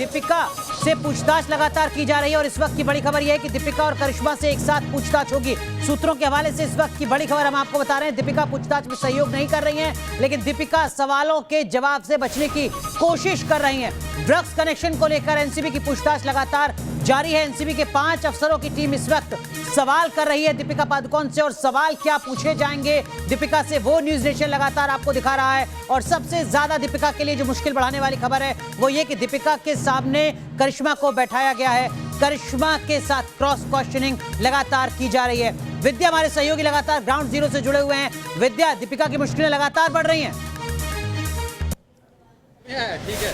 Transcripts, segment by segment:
दीपिका से पूछताछ लगातार की जा रही है और इस वक्त की बड़ी खबर यह है कि दीपिका और करिश्मा से एक साथ पूछताछ होगी। सूत्रों के हवाले से इस वक्त की बड़ी खबर हम आपको बता रहे हैं, दीपिका पूछताछ में सहयोग नहीं कर रही हैं, लेकिन दीपिका सवालों के जवाब से बचने की कोशिश कर रही हैं। ड्रग्स कनेक्शन को लेकर एनसीबी की पूछताछ लगातार जारी है। एनसीबी के 5 अफसरों की टीम इस वक्त सवाल कर रही है दीपिका पादुकोण से, और सवाल क्या पूछे जाएंगे दीपिका से वो न्यूज नेशन लगातार आपको दिखा रहा है। और सबसे ज्यादा दीपिका के लिए जो मुश्किल बढ़ाने वाली खबर है वो ये कि दीपिका के सामने करिश्मा को बैठाया गया है। करिश्मा के साथ क्रॉस क्वेश्चनिंग लगातार की जा रही है। विद्या हमारे सहयोगी लगातार ग्राउंड जीरो से जुड़े हुए हैं। विद्या, दीपिका की मुश्किलें लगातार बढ़ रही हैं। ठीक है,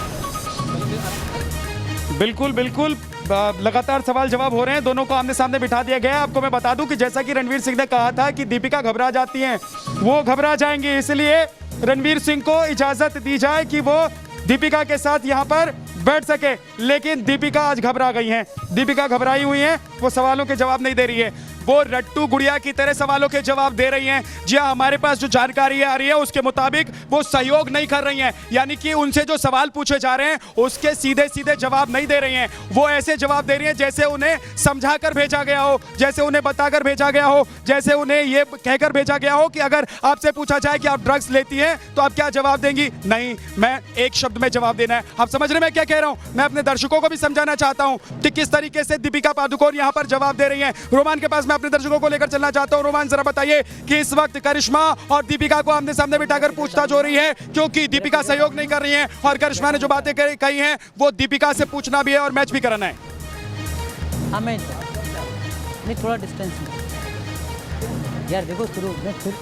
बिल्कुल बिल्कुल लगातार सवाल जवाब हो रहे हैं, दोनों को आमने सामने बिठा दिया गया है। आपको मैं बता दूं कि जैसा कि रणवीर सिंह ने कहा था कि दीपिका घबरा जाती हैं, वो घबरा जाएंगी, इसलिए रणवीर सिंह को इजाजत दी जाए कि वो दीपिका के साथ यहां पर बैठ सके। लेकिन दीपिका आज घबरा गई हैं, दीपिका घबराई हुई हैं, वो सवालों के जवाब नहीं दे रही है, वो रट्टू गुड़िया की तरह सवालों के जवाब दे रही हैं। जी हाँ, हमारे पास जो जानकारी आ रही है उसके मुताबिक वो सहयोग नहीं कर रही हैं, यानी कि उनसे जो सवाल पूछे जा रहे हैं उसके सीधे सीधे जवाब नहीं दे रही हैं। वो ऐसे जवाब दे रही हैं जैसे उन्हें समझाकर भेजा गया हो, जैसे उन्हें बताकर भेजा गया हो, जैसे उन्हें ये कहकर भेजा गया हो कि अगर आपसे पूछा जाए कि आप ड्रग्स लेती हैं तो आप क्या जवाब देंगी। नहीं, मैं एक शब्द में जवाब देना है। आप समझ रहे मैं क्या कह रहा हूं? मैं अपने दर्शकों को भी समझाना चाहता हूं कि किस तरीके से दीपिका पादुकोण यहां पर जवाब दे रही हैं। रोमान के पास अपने दर्शकों को लेकर चलना चाहता हूं। रोमान, जरा बताइए कि इस वक्त करिश्मा और दीपिका को आमने सामने बिठाकर पूछताछ हो रही है क्योंकि दीपिका सहयोग नहीं कर रही है और करिश्मा ने जो बातें कही हैं वो दीपिका से पूछना भी है और मैच भी कराना है। हमें नहीं, थोड़ा डिस्टेंस में यार, देखो शुरू में फिर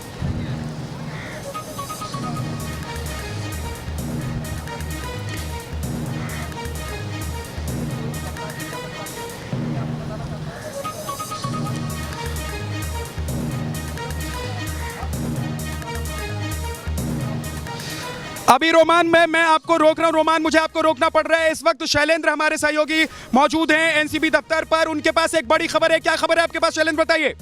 अभी रोमान मैं आपको रोक रहा हूं। रोमान, मुझे आपको रोकना पड़ रहा है। इस वक्त शैलेंद्र हमारे सहयोगी मौजूद हैं एनसीबी दफ्तर पर, उनके पास एक बड़ी खबर है। क्या खबर है आपके पास शैलेंद्र, बताइए।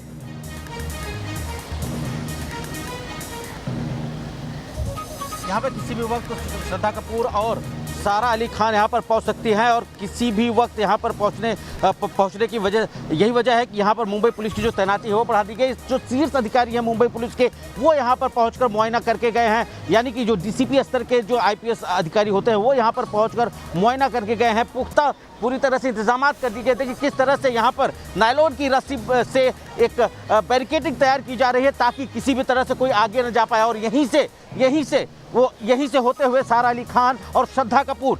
यहाँ पे किसी भी वक्त श्रद्धा कपूर और सारा अली खान यहाँ पर पहुँच सकती हैं और किसी भी वक्त यहाँ पर पहुँचने की वजह यही वजह है कि यहाँ पर मुंबई पुलिस की जो तैनाती है वो बढ़ा दी गई। जो शीर्ष अधिकारी हैं मुंबई पुलिस के वो यहाँ पर पहुँचकर मुआयना करके गए हैं, यानी कि जो डीसीपी स्तर के जो आईपीएस अधिकारी होते हैं वो यहाँ पर पहुँचकर मुआयना करके गए हैं। पुख्ता पूरी तरह से इंतजाम कर दिए गए थे कि किस तरह से यहाँ पर नायलॉन की रस्सी से एक बैरिकेडिंग तैयार की जा रही है ताकि किसी भी तरह से कोई आगे न जा पाए। और यहीं से होते हुए सारा अली खान और श्रद्धा कपूर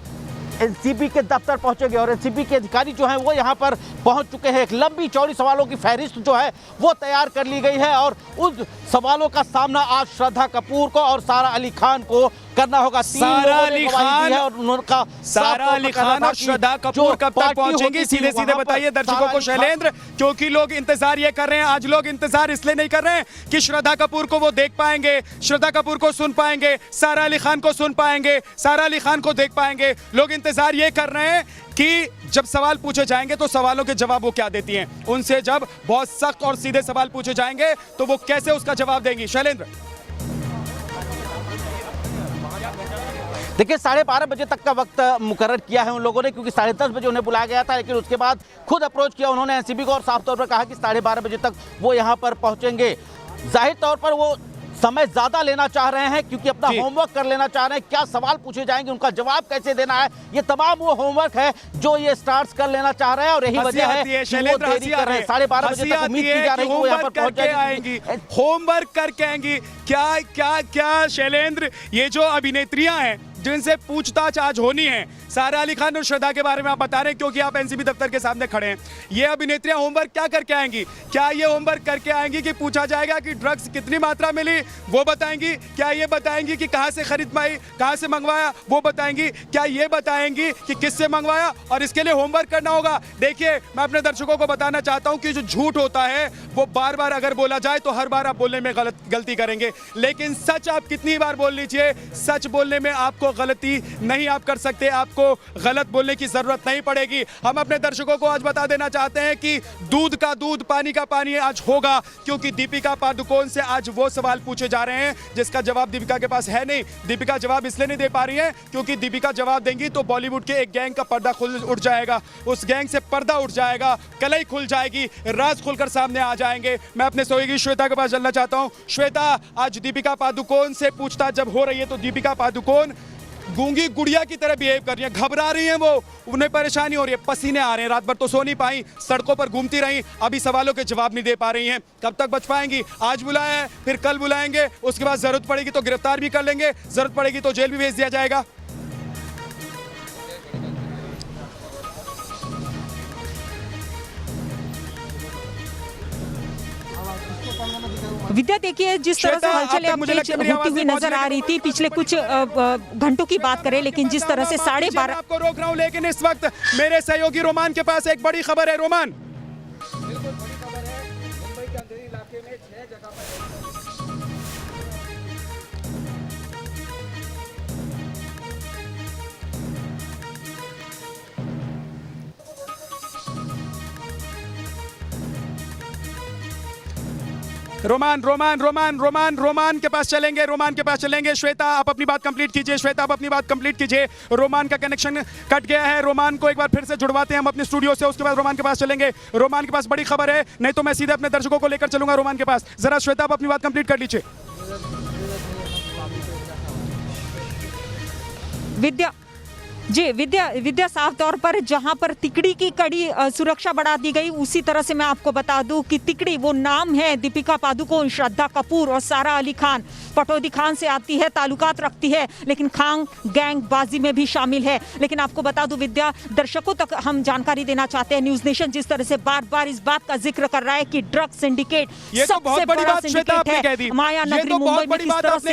एनसीबी के दफ्तर पहुंचेंगे और एनसीबी के अधिकारी जो हैं वो यहाँ पर पहुंच चुके हैं। एक लंबी चौड़ी सवालों की फहरिस्त जो है वो तैयार कर ली गई है और उन सवालों का सामना आज श्रद्धा कपूर को और सारा अली खान को करना होगा। सारा अली खान और उनका सारा अली खान और श्रद्धा कपूर कब तक पहुंचेंगी, सीधे सीधे बताइए दर्शकों को शैलेंद्र, क्योंकि लोग इंतजार ये कर रहे हैं। आज लोग इंतजार इसलिए नहीं कर रहे हैं कि श्रद्धा कपूर को वो देख पाएंगे, श्रद्धा कपूर को सुन पाएंगे, सारा अली खान को सुन पाएंगे, सारा अली खान को देख पाएंगे। लोग इंतजार ये कर रहे हैं कि जब सवाल पूछे जाएंगे तो सवालों के जवाब वो क्या देती हैं, उनसे जब बहुत सख्त और सीधे सवाल पूछे जाएंगे तो वो कैसे उसका जवाब देंगी। शैलेंद्र, देखिए 12:30 बजे तक का वक्त मुकर्रर किया है उन लोगों ने, क्योंकि 10:30 बजे उन्हें बुलाया गया था, लेकिन उसके बाद खुद अप्रोच किया उन्होंने एनसीबी को और साफ तौर पर कहा कि 12:30 बजे तक वो यहाँ पर पहुँचेंगे। जाहिर तौर पर वो समय ज्यादा लेना चाह रहे हैं क्योंकि अपना होमवर्क कर लेना चाह रहे हैं। क्या सवाल पूछे जाएंगे, उनका जवाब कैसे देना है, ये तमाम वो होमवर्क है जो ये स्टार्स कर लेना चाह रहे हैं और यही वजह है कि वो देरी कर रहे हैं। 12:30 बजे तक उम्मीद की जा रही है कि वो यहाँ पर पहुंच जाएंगी, होमवर्क करके आएंगी। क्या क्या क्या शैलेंद्र, ये जो अभिनेत्रियां हैं जिनसे पूछताछ आज होनी है, सारा अली खान और श्रद्धा के बारे में आप बता रहे हैं क्योंकि आप एनसीबी दफ्तर के सामने खड़े हैं, ये अभिनेत्रियां होमवर्क क्या करके आएंगी? क्या ये होमवर्क करके आएंगी कि पूछा जाएगा कि ड्रग्स कितनी मात्रा मिली वो बताएंगी? क्या ये बताएंगी कि कहां से खरीद पाई, कहां से मंगवाया वो बताएंगी? क्या ये बताएंगी कि किससे मंगवाया? और इसके लिए होमवर्क करना होगा। देखिए, मैं अपने दर्शकों को बताना चाहता हूं कि जो झूठ होता है वो बार बार अगर बोला जाए तो हर बार आप बोलने में गलती करेंगे, लेकिन सच आप कितनी बार बोल लीजिए, सच बोलने में आपको वो गलती नहीं आप कर सकते, आपको गलत बोलने की जरूरत नहीं पड़ेगी। हम अपने दर्शकों को आज बता देना चाहते हैं कि दूध का दूध पानी का पानी आज होगा, क्योंकि दीपिका पादुकोण से आज वो सवाल पूछे जा रहे हैं जिसका जवाब दीपिका के पास है नहीं। दीपिका जवाब इसलिए नहीं दे पा रही है क्योंकि दीपिका जवाब देंगी तो बॉलीवुड के एक गैंग का पर्दा उठ जाएगा, उस गैंग से पर्दा उठ जाएगा, कलई खुल जाएगी, राज खुलकर सामने आ जाएंगे। मैं अपने सहयोगी श्वेता के पास चलना चाहता हूं। श्वेता, आज दीपिका पादुकोण से पूछताछ जब हो रही है तो दीपिका पादुकोण गूंगी गुड़िया की तरह बिहेव कर रही है, घबरा रही है, वो उन्हें परेशानी हो रही है, पसीने आ रहे हैं, रात भर तो सो नहीं पाई, सड़कों पर घूमती रही, अभी सवालों के जवाब नहीं दे पा रही हैं। कब तक बच पाएंगी? आज बुलाया है, फिर कल बुलाएंगे, उसके बाद जरूरत पड़ेगी तो गिरफ्तार भी कर लेंगे, जरूरत पड़ेगी तो जेल भी भेज दिया जाएगा। विद्या, देखिए जिस तरह से हलचल होती हुई नजर आ रही थी पिछले कुछ घंटों की बात करें, लेकिन जिस तरह से 12:30 आपको रोक रहा हूं, लेकिन इस वक्त मेरे सहयोगी रोमान के पास एक बड़ी खबर है। रोमान, रोमान के पास चलेंगे। श्वेता, आप अपनी बात कंप्लीट कीजिए। रोमान का कनेक्शन कट गया है, रोमान को एक बार फिर से जुड़वाते हैं हम अपने स्टूडियो से, उसके बाद रोमान के पास चलेंगे। रोमान के पास बड़ी खबर है, नहीं तो मैं सीधे अपने दर्शकों को लेकर चलूंगा रोमान के पास। जरा श्वेता, आप अपनी बात कंप्लीट कर लीजिए। विद्या, साफ तौर पर जहां पर तिकड़ी की कड़ी सुरक्षा बढ़ा दी गई, उसी तरह से मैं आपको बता दूं कि तिकड़ी वो नाम है दीपिका पादुकोण, श्रद्धा कपूर और सारा अली खान पटौदी खान से आती है, ताल्लुकात रखती है, लेकिन खान गैंग बाजी में भी शामिल है। लेकिन आपको बता दूं विद्या, दर्शकों तक हम जानकारी देना चाहते हैं, न्यूज नेशन जिस तरह से बार बार इस बात का जिक्र कर रहा है कि ड्रग सिंडिकेट सबसे बड़ा सिंडिकेट है। माया नगरी मुंबई में किस तरह से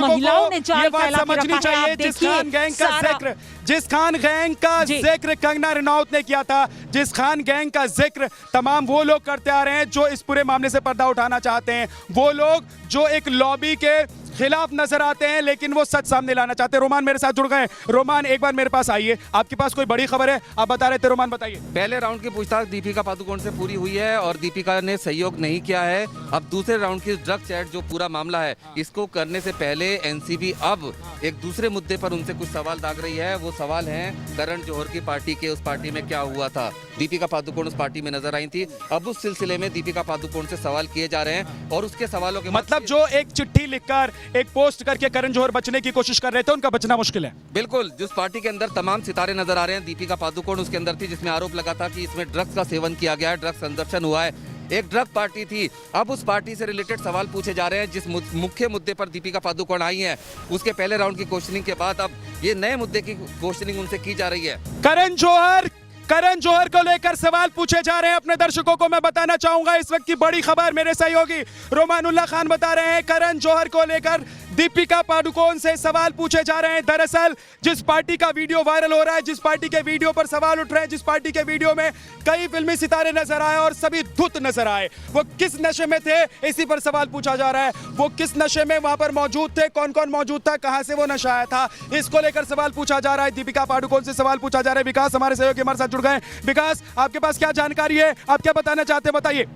महिलाओं ने जाल फैला के रखा है, आप देखिए। जिस खान गैंग का जिक्र कंगना रनौत ने किया था, जिस खान गैंग का जिक्र तमाम वो लोग करते आ रहे हैं जो इस पूरे मामले से पर्दा उठाना चाहते हैं, वो लोग जो एक लॉबी के खिलाफ नजर आते हैं लेकिन वो सच सामने लाना चाहते हैं। रोमान मेरे साथ जुड़ गए। रोमान, एक बार मेरे पास आइए, आपके पास कोई बड़ी खबर है, आप बता रहे थे। रोमान बताइए। पहले राउंड की पूछताछ दीपिका पादुकोण से पूरी हुई है और दीपिका ने सहयोग नहीं किया है। अब दूसरे राउंड की ड्रग चैट जो पूरा मामला है, इसको करने से पहले एनसीबी अब एक दूसरे मुद्दे पर उनसे कुछ सवाल दाग रही है। वो सवाल हैं करण जौहर की पार्टी के, उस पार्टी में क्या हुआ था, दीपिका पादुकोण उस पार्टी में नजर आई थी। अब उस सिलसिले में दीपिका पादुकोण से सवाल किए जा रहे हैं और उसके सवालों के मतलब जो एक चिट्ठी लिखकर एक पोस्ट करके करण जौहर बचने की कोशिश कर रहे थे, उनका बचना मुश्किल है। बिल्कुल, जिस पार्टी के अंदर तमाम सितारे नजर आ रहे हैं, दीपिका पादुकोण उसके अंदर थी, जिसमें आरोप लगा था कि इसमें ड्रग्स का सेवन किया गया है, ड्रग्स कंजप्शन हुआ है, एक ड्रग पार्टी थी। अब उस पार्टी से रिलेटेड सवाल पूछे जा रहे हैं। जिस मुख्य मुद्दे पर दीपिका पादुकोण आई हैं, उसके पहले राउंड की क्वेश्चनिंग के बाद अब ये नए मुद्दे की क्वेश्चनिंग उनसे की जा रही है। करण जौहर को लेकर सवाल पूछे जा रहे हैं। अपने दर्शकों को मैं बताना चाहूंगा इस वक्त की बड़ी खबर, मेरे सहयोगी रोमानुल्लाह खान बता रहे हैं, करण जौहर को लेकर दीपिका पादुकोण से सवाल पूछे जा रहे हैं। दरअसल जिस पार्टी का वीडियो वायरल हो रहा है, जिस पार्टी के वीडियो पर सवाल उठ रहे हैं, जिस पार्टी के वीडियो में कई फिल्मी सितारे नजर आए और सभी धुत नजर आए, वो किस नशे में थे, इसी पर सवाल पूछा जा रहा है। वो किस नशे में वहां पर मौजूद थे, कौन कौन मौजूद था, कहां से वो नशा आया था, इसको लेकर सवाल पूछा जा रहा है। दीपिका पादुकोण से सवाल पूछा जा रहा है। विकास हमारे सहयोगी हमारे साथ जुड़ गए। विकास, आपके पास क्या जानकारी है, आप क्या बताना चाहते हैं, बताइए।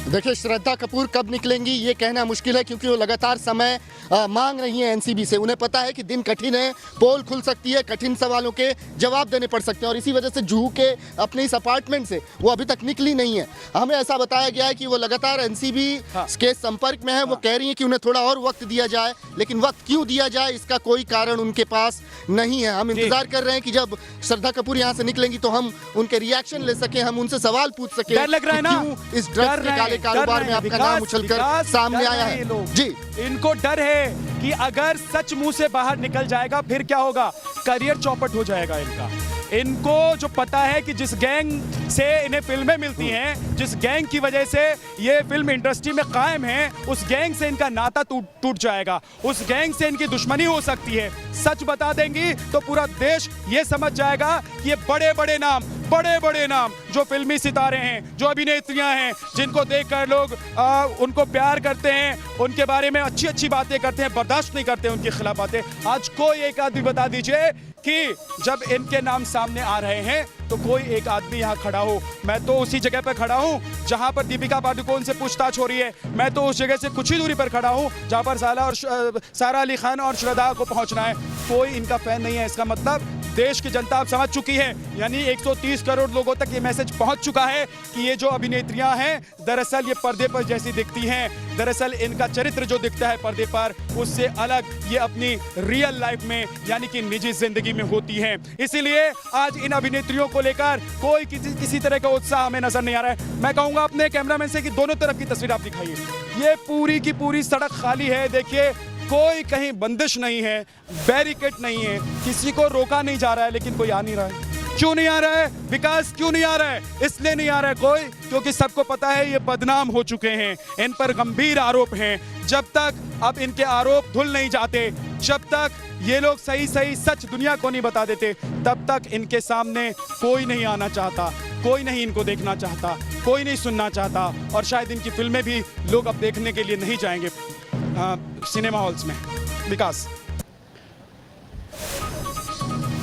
देखिए, श्रद्धा कपूर कब निकलेंगी ये कहना मुश्किल है, क्योंकि वो लगातार समय मांग रही हैं एनसीबी से। उन्हें पता है कि दिन कठिन है, पोल खुल सकती है, कठिन सवालों के जवाब देने पड़ सकते हैं, और इसी वजह से जुहू के अपने इस अपार्टमेंट से वो अभी तक निकली नहीं है। हमें ऐसा बताया गया है कि वो लगातार एनसीबी के संपर्क में है। वो कह रही है कि उन्हें थोड़ा और वक्त दिया जाए, लेकिन वक्त क्यों दिया जाए इसका कोई कारण उनके पास नहीं है। हम इंतजार कर रहे हैं कि जब श्रद्धा कपूर यहाँ से निकलेंगी तो हम उनके रिएक्शन ले सके, हम उनसे सवाल पूछ सके। डर लग रहा है ना, इस ड्रग्स के काले कारोबार में आपका नाम उछलकर सामने आया है। जी, इनको डर है कि अगर सच मुंह से बाहर निकल जाएगा फिर क्या होगा, करियर चौपट हो जाएगा इनका। इनको जो पता है कि जिस गैंग से इन्हें फिल्में मिलती हैं, जिस गैंग की वजह से ये फिल्म इंडस्ट्री में कायम है, उस गैंग से इनका नाता टूट जाएगा, उस गैंग से इनकी दुश्मनी हो सकती है। सच बता देंगी तो पूरा देश ये समझ जाएगा कि ये बड़े बड़े नाम बड़े बड़े नाम जो फिल्मी सितारे हैं, जो अभिनेत्रियां हैं, जिनको देखकर लोग उनको प्यार करते हैं, उनके बारे में अच्छी अच्छी बातें करते हैं, बर्दाश्त नहीं करते उनके खिलाफ बातें। आज कोई एक आदमी बता दीजिए कि जब इनके नाम सामने आ रहे हैं तो कोई एक आदमी यहाँ खड़ा हो। मैं तो उसी जगह पर खड़ा हूँ जहाँ पर दीपिका पादुकोण से पूछताछ हो रही है। मैं तो उस जगह से कुछ ही दूरी पर खड़ा हूँ जहाँ पर सारा अली खान और श्रद्धा को पहुँचना है। कोई इनका फैन नहीं है। इसका मतलब देश की जनता अब समझ चुकी है, यानी 130 करोड़ लोगों तक ये मैसेज पहुंच चुका है कि ये जो अभिनेत्रियां हैं दरअसल ये पर्दे पर जैसी दिखती हैं। दरअसल इनका चरित्र जो दिखता है पर्दे पर, उससे अलग ये अपनी रियल लाइफ में यानी कि निजी जिंदगी में होती हैं। इसीलिए आज इन अभिनेत्रियों को लेकर कोई किसी तरह का उत्साह हमें नजर नहीं आ रहा है। मैं कहूंगा अपने कैमरामैन से कि दोनों तरफ की तस्वीर आप दिखाइए। ये पूरी की पूरी सड़क खाली है। देखिए, कोई कहीं बंदिश नहीं है, बैरिकेड नहीं है, किसी को रोका नहीं जा रहा है, लेकिन कोई आ नहीं रहा है। क्यों नहीं आ रहा है? विकास क्यों नहीं आ रहा है? इसलिए नहीं आ रहा है कोई, क्योंकि सबको पता है ये बदनाम हो चुके हैं, इन पर गंभीर आरोप हैं। जब तक अब इनके आरोप धुल नहीं जाते, जब तक ये लोग सही सही सच दुनिया को नहीं बता देते, तब तक इनके सामने कोई नहीं आना चाहता, कोई नहीं इनको देखना चाहता, कोई नहीं सुनना चाहता, और शायद इनकी फिल्में भी लोग अब देखने के लिए नहीं जाएंगे सिनेमा हॉल्स में। विकास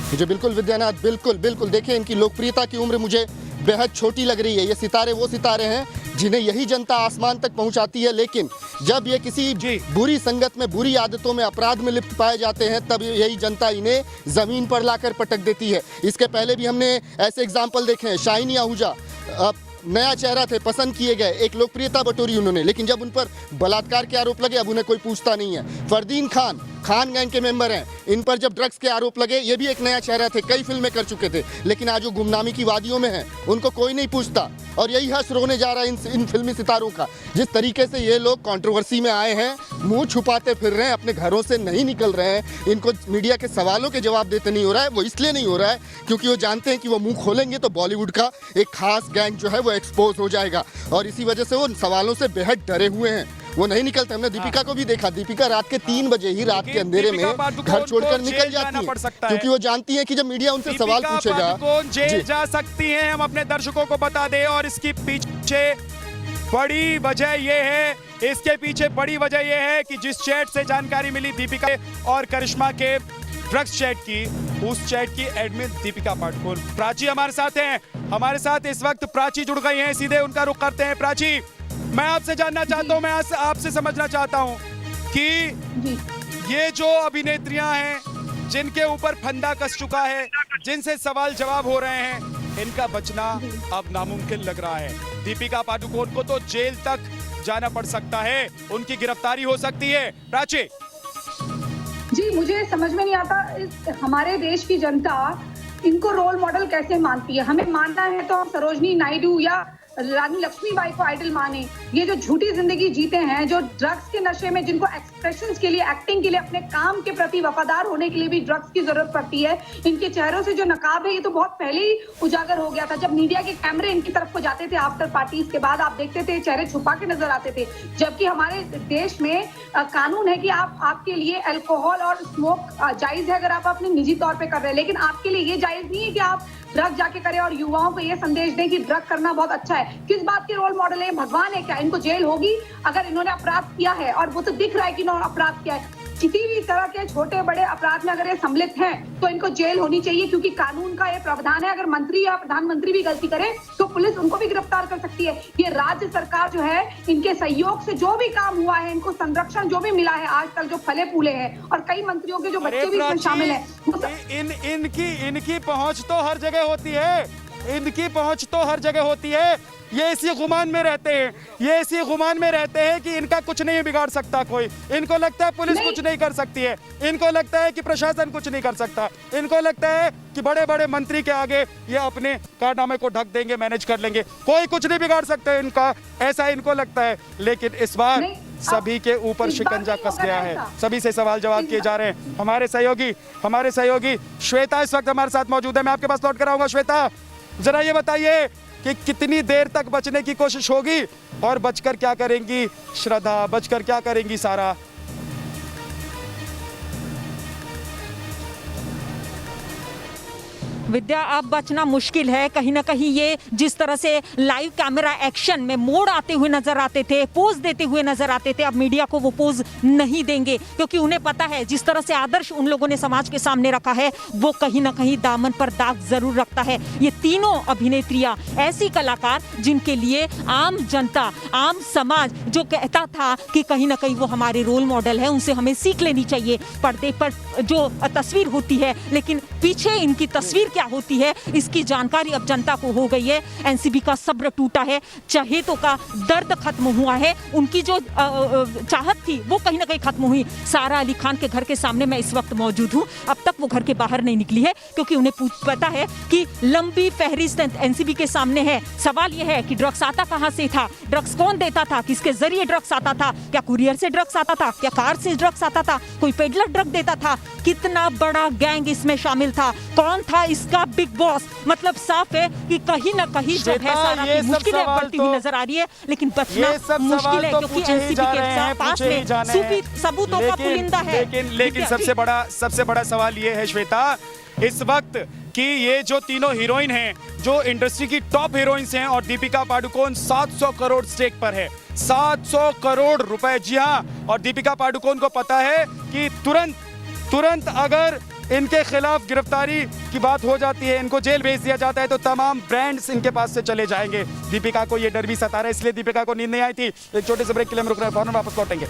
जी बिल्कुल विद्यानाथ, बिल्कुल बिल्कुल। देखिए, इनकी लोकप्रियता की उम्र मुझे बेहद छोटी लग रही है। ये सितारे वो सितारे हैं जिन्हें यही जनता आसमान तक पहुंचाती है, लेकिन जब ये किसी बुरी संगत में, बुरी आदतों में, अपराध में लिप्त पाए जाते हैं, तब यही जनता इन्हें जमीन पर लाकर पटक देती है। इसके पहले भी हमने ऐसे एग्जाम्पल देखे हैं। शाइनी आहूजा नया चेहरा थे, पसंद किए गए, एक लोकप्रियता बटोरी उन्होंने, लेकिन जब उन पर बलात्कार के आरोप लगे अब उन्हें कोई पूछता नहीं है। फरदीन खान गैंग के मेंबर हैं, इन पर जब ड्रग्स के आरोप लगे, ये भी एक नया चेहरा थे, कई फिल्में कर चुके थे, लेकिन आज वो गुमनामी की वादियों में हैं, उनको कोई नहीं पूछता। और यही हश्र होने जा रहा है इन फिल्मी सितारों का। जिस तरीके से ये लोग कंट्रोवर्सी में आए हैं, मुंह छुपाते फिर रहे हैं, अपने घरों से नहीं निकल रहे हैं, इनको मीडिया के सवालों के जवाब देते नहीं हो रहा है। वो इसलिए नहीं हो रहा है क्योंकि वो जानते हैं कि वो मुंह खोलेंगे तो बॉलीवुड का एक खास गैंग जो है वो एक्सपोज हो जाएगा, और इसी वजह से वो सवालों से बेहद डरे हुए हैं, वो नहीं निकलते। हमने दीपिका को भी देखा, दीपिका रात के 3 बजे ही, रात के अंधेरे में घर छोड़कर निकल जाती है, क्योंकि वो जानती है कि जब मीडिया उनसे सवाल पूछेगा जेल जा सकती हैं। हम अपने दर्शकों को बता दें, और इसकी पीछे बड़ी वजह ये है, इसके पीछे बड़ी वजह ये है कि जिस चैट से जानकारी मिली दीपिका और करिश्मा के ड्रग्स चैट की, उस चैट की एडमिन दीपिका पादुकोण। प्राची हमारे साथ हैं, हमारे साथ इस वक्त प्राची जुड़ गई हैं, सीधे उनका रुख करते हैं। प्राची, मैं आपसे जानना चाहता हूं, मैं आपसे समझना चाहता हूं कि ये जो अभिनेत्रियां हैं जिनके ऊपर फंदा कस चुका है, जिनसे सवाल जवाब हो रहे हैं, इनका बचना अब नामुमकिन लग रहा है। दीपिका पादुकोण को तो जेल तक जाना पड़ सकता है, उनकी गिरफ्तारी हो सकती है। प्राची जी, मुझे समझ में नहीं आता हमारे देश की जनता इनको रोल मॉडल कैसे मानती है। हमें मानना है तो हम सरोजनी नायडू या रानी लक्ष्मीबाई को आइडल माने। ये जो झूठी जिंदगी जीते हैं, जो ड्रग्स के नशे में, जिनको एक्सप्रेशंस के लिए, एक्टिंग के लिए, अपने काम के प्रति वफादार होने के लिए भी ड्रग्स की जरूरत पड़ती है, इनके चेहरों से जो नकाब है ये तो बहुत पहले ही उजागर हो गया था। जब मीडिया के कैमरे इनकी तरफ को जाते थे आफ्टर पार्टीज के बाद, आप देखते थे चेहरे छुपा के नजर आते थे। जबकि हमारे देश में कानून है कि आपके लिए अल्कोहल और स्मोक जायज है अगर आप अपने निजी तौर पर कर रहे हैं, लेकिन आपके लिए ये जायज नहीं है कि आप ड्रग जाके करें और युवाओं को ये संदेश दें कि ड्रग करना बहुत अच्छा है। किस बात के रोल मॉडल है? भगवान है क्या? इनको जेल होगी अगर इन्होंने अपराध किया है, और वो तो दिख रहा है कि इन्होंने अपराध किया है। किसी भी तरह के छोटे बड़े अपराध में अगर ये सम्मिलित हैं तो इनको जेल होनी चाहिए, क्योंकि कानून का ये प्रावधान है। अगर मंत्री या प्रधानमंत्री भी गलती करे तो पुलिस उनको भी गिरफ्तार कर सकती है। ये राज्य सरकार जो है, इनके सहयोग से जो भी काम हुआ है, इनको संरक्षण जो भी मिला है आज तक, जो फले फूले हैं, और कई मंत्रियों के जो बच्चे भी इसमें शामिल हैं, इनकी पहुंच तो हर जगह होती है, इनकी पहुंच तो हर जगह होती है। ये इसी गुमान में रहते हैं, ये इसी गुमान में रहते हैं कि इनका कुछ नहीं बिगाड़ सकता कोई। इनको लगता है पुलिस कुछ नहीं कर सकती है, इनको लगता है कि प्रशासन कुछ नहीं कर सकता, इनको लगता है कि बड़े बड़े मंत्री के आगे ये अपने कारनामे को ढक देंगे, मैनेज कर लेंगे, कोई कुछ नहीं बिगाड़ सकता है इनका, ऐसा इनको लगता है। लेकिन इस बार सभी के ऊपर शिकंजा कस गया है, सभी से सवाल जवाब किए जा रहे हैं। हमारे सहयोगी श्वेता इस वक्त हमारे साथ मौजूद है। मैं आपके पास लौट कर आऊंगा। श्वेता, जरा ये बताइए कि कितनी देर तक बचने की कोशिश होगी, और बचकर क्या करेंगी श्रद्धा, बचकर क्या करेंगी सारा? विद्या, अब बचना मुश्किल है। कहीं ना कहीं ये जिस तरह से लाइव कैमरा एक्शन में मोड़ आते हुए नजर आते थे, पोज देते हुए नजर आते थे, अब मीडिया को वो पोज नहीं देंगे, क्योंकि उन्हें पता है जिस तरह से आदर्श उन लोगों ने समाज के सामने रखा है वो कहीं ना कहीं दामन पर दाग जरूर रखता है। ये तीनों अभिनेत्रियां ऐसी कलाकार जिनके लिए आम जनता, आम समाज जो कहता था कि कहीं ना कहीं वो हमारे रोल मॉडल है, उनसे हमें सीख लेनी चाहिए। पर्दे पर जो तस्वीर होती है लेकिन पीछे इनकी तस्वीर क्या होती है इसकी जानकारी अब जनता को हो गई है। एनसीबी का सब्र टूटा है, चहेतों का दर्द खत्म हुआ है, उनकी जो चाहत थी वो कहीं ना कहीं खत्म हुई। सारा अली खान के घर के सामने मैं इस वक्त मौजूद हूँ। अब तक वो घर के बाहर नहीं निकली है क्योंकि उन्हें पता है कि लंबी फहरिस्त एनसीबी के सामने है। सवाल यह है कि ड्रग्स आता कहाँ से था, ड्रग्स कौन देता था, किसके जरिए ड्रग्स आता था, क्या कुरियर से ड्रग्स आता था, क्या कार से ड्रग्स आता था, कोई पेडलर ड्रग देता था, कितना बड़ा गैंग इसमें शामिल था, कौन था इसका बिग बॉस। मतलब साफ है कि कहीं ना कहीं जो है सारा मुश्किलें बढ़ती हुई नजर आ रही है, लेकिन बचना मुश्किल है क्योंकि एनसीबी के पास में सबूतों का पुलिंदा है। लेकिन सबसे बड़ा सवाल ये है श्वेता इस वक्त कि ये जो तीनों हीरोइन हैं, जो इंडस्ट्री की टॉप हीरोइंस हैं, और दीपिका पादुकोण 700 करोड़ स्टेक पर है, 700 करोड़ रुपए। जी हाँ, और दीपिका पादुकोण को पता है कि तुरंत अगर इनके खिलाफ गिरफ्तारी की बात हो जाती है, इनको जेल भेज दिया जाता है, तो तमाम ब्रांड्स इनके पास से चले जाएंगे। दीपिका को ये डर भी सता रहा है, इसलिए दीपिका को नींद नहीं आई थी। एक छोटे से ब्रेक के लिए हम रुक रहे हैं, फौरन वापस लौटेंगे।